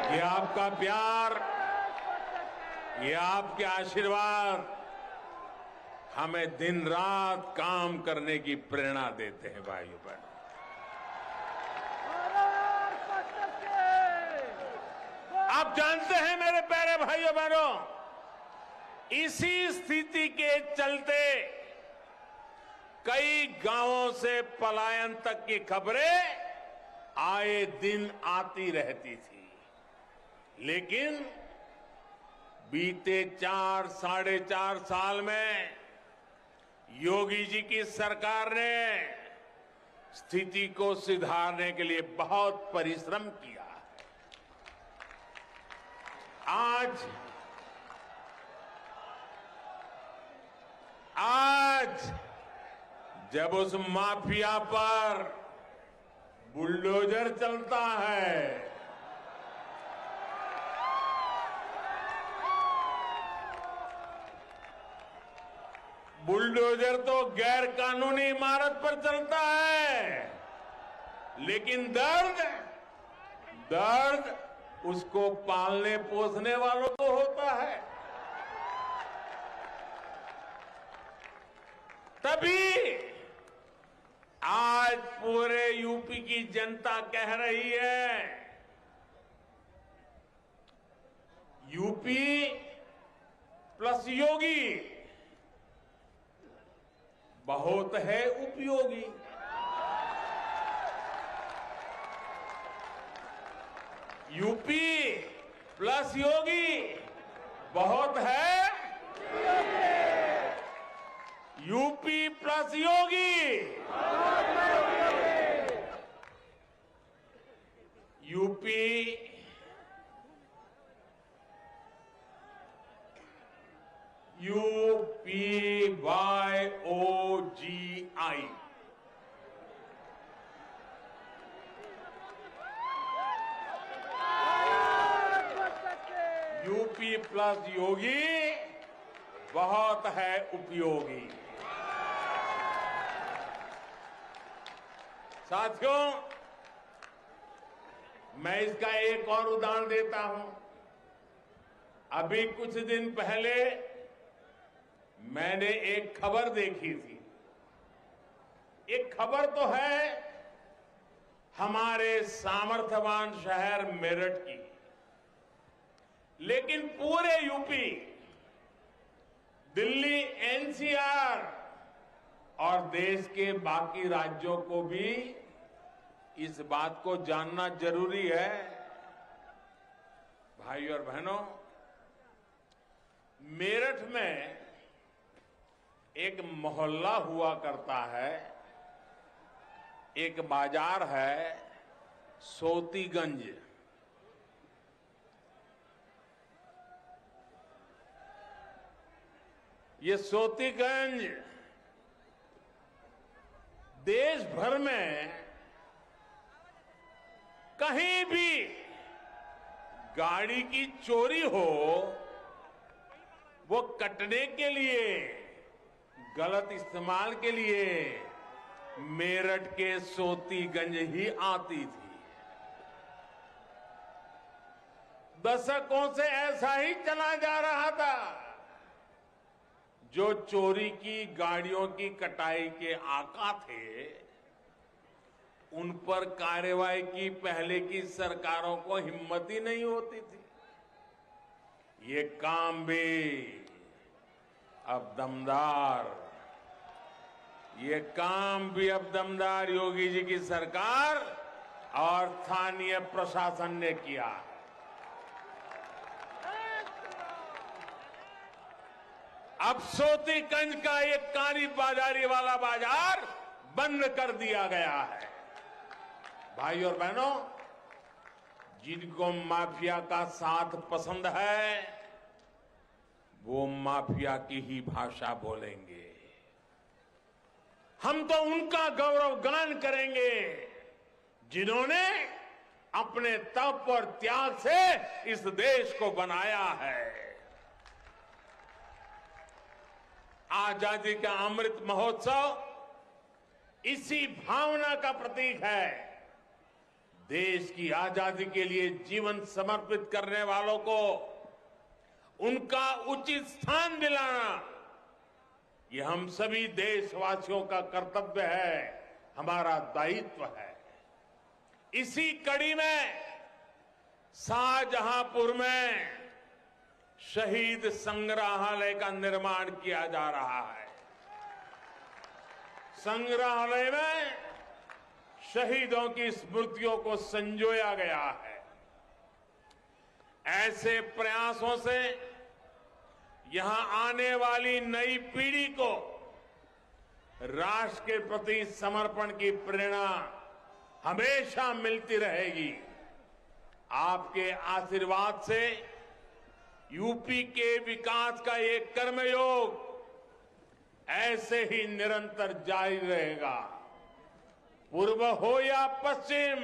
ये आपका प्यार, ये आपके आशीर्वाद हमें दिन रात काम करने की प्रेरणा देते हैं भाइयों बहनों। आप जानते हैं मेरे प्यारे भाइयों बहनों, इसी स्थिति के चलते कई गांवों से पलायन तक की खबरें आए दिन आती रहती थी, लेकिन बीते 4-4.5 साल में योगी जी की सरकार ने स्थिति को सुधारने के लिए बहुत परिश्रम किया। आज जब उस माफिया पर बुलडोजर चलता है, बुलडोजर तो गैर कानूनी इमारत पर चलता है, लेकिन दर्द उसको पालने पोसने वालों को होता है। तभी आज पूरे यूपी की जनता कह रही है, यूपी प्लस योगी बहुत है उपयोगी। यूपी प्लस योगी बहुत है, यूपी प्लस योगी, यूपी UPYOGI। यूपी प्लस योगी बहुत है उपयोगी। साथियों, मैं इसका एक और उदाहरण देता हूं। अभी कुछ दिन पहले मैंने एक खबर देखी थी। एक खबर तो है हमारे सामर्थ्यवान शहर मेरठ की, लेकिन पूरे यूपी, दिल्ली, एनसीआर और देश के बाकी राज्यों को भी इस बात को जानना जरूरी है। भाइयों और बहनों, मेरठ में एक मोहल्ला हुआ करता है, एक बाजार है सोतीगंज। ये सोतीगंज देश भर में कहीं भी गाड़ी की चोरी हो, वो कटने के लिए, गलत इस्तेमाल के लिए मेरठ के सोतीगंज ही आती थी। दशकों से ऐसा ही चला जा रहा था। जो चोरी की गाड़ियों की कटाई के आका थे, उन पर कार्रवाई की पहले की सरकारों को हिम्मत ही नहीं होती थी। ये काम भी अब दमदार, ये काम भी अब दमदार योगी जी की सरकार और स्थानीय प्रशासन ने किया। अब सोतीगंज का एक काली बाजारी वाला बाजार बंद कर दिया गया है। भाइयों और बहनों, जिनको माफिया का साथ पसंद है, वो माफिया की ही भाषा बोलेंगे। हम तो उनका गौरव गान करेंगे जिन्होंने अपने तप और त्याग से इस देश को बनाया है। आजादी का अमृत महोत्सव इसी भावना का प्रतीक है। देश की आजादी के लिए जीवन समर्पित करने वालों को उनका उचित स्थान दिलाना, ये हम सभी देशवासियों का कर्तव्य है, हमारा दायित्व है। इसी कड़ी में शाहजहांपुर में शहीद संग्रहालय का निर्माण किया जा रहा है। संग्रहालय में शहीदों की स्मृतियों को संजोया गया है। ऐसे प्रयासों से यहां आने वाली नई पीढ़ी को राष्ट्र के प्रति समर्पण की प्रेरणा हमेशा मिलती रहेगी। आपके आशीर्वाद से यूपी के विकास का ये कर्मयोग ऐसे ही निरंतर जारी रहेगा। पूर्व हो या पश्चिम,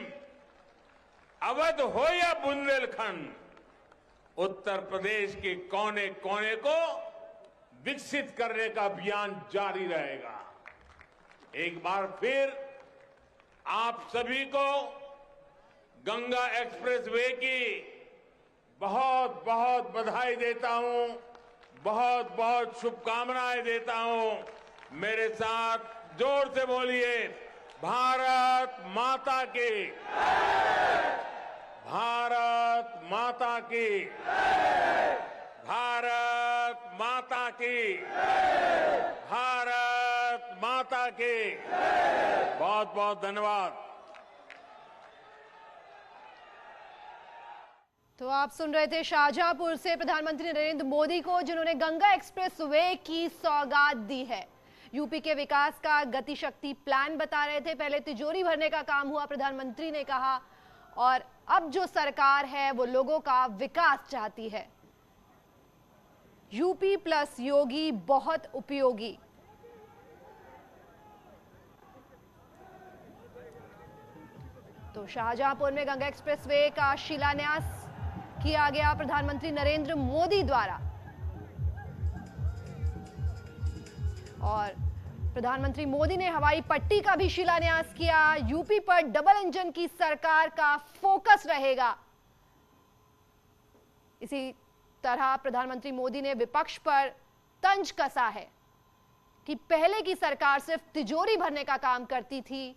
अवध हो या बुंदेलखंड, उत्तर प्रदेश के कोने कोने को विकसित करने का अभियान जारी रहेगा। एक बार फिर आप सभी को गंगा एक्सप्रेसवे की बहुत बहुत बधाई देता हूं, बहुत बहुत शुभकामनाएं देता हूं। मेरे साथ जोर से बोलिए, भारत माता की, भारत माता की, भारत माता की, भारत माता की। बहुत बहुत धन्यवाद। तो आप सुन रहे थे शाहजहांपुर से प्रधानमंत्री नरेंद्र मोदी को, जिन्होंने गंगा एक्सप्रेसवे की सौगात दी है। यूपी के विकास का गति शक्ति प्लान बता रहे थे। पहले तिजोरी भरने का काम हुआ, प्रधानमंत्री ने कहा, और अब जो सरकार है वो लोगों का विकास चाहती है। यूपी प्लस योगी बहुत उपयोगी। तो शाहजहांपुर में गंगा एक्सप्रेसवे का शिलान्यास किया गया प्रधानमंत्री नरेंद्र मोदी द्वारा, और प्रधानमंत्री मोदी ने हवाई पट्टी का भी शिलान्यास किया। यूपी पर डबल इंजन की सरकार का फोकस रहेगा। इसी तरह प्रधानमंत्री मोदी ने विपक्ष पर तंज कसा है कि पहले की सरकार सिर्फ तिजोरी भरने का काम करती थी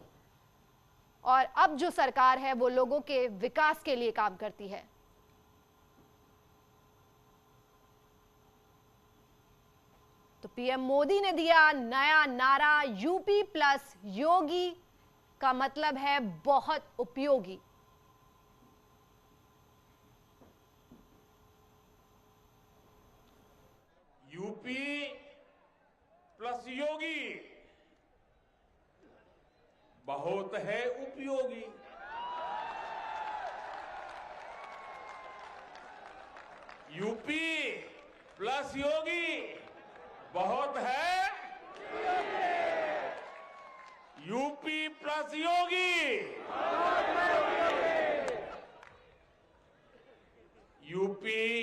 और अब जो सरकार है वो लोगों के विकास के लिए काम करती है। तो पीएम मोदी ने दिया नया नारा, यूपी प्लस योगी का मतलब है बहुत उपयोगी। यूपी प्लस योगी बहुत है उपयोगी। यूपी प्लस योगी बहुत है, यूपी प्लस योगी, यूपी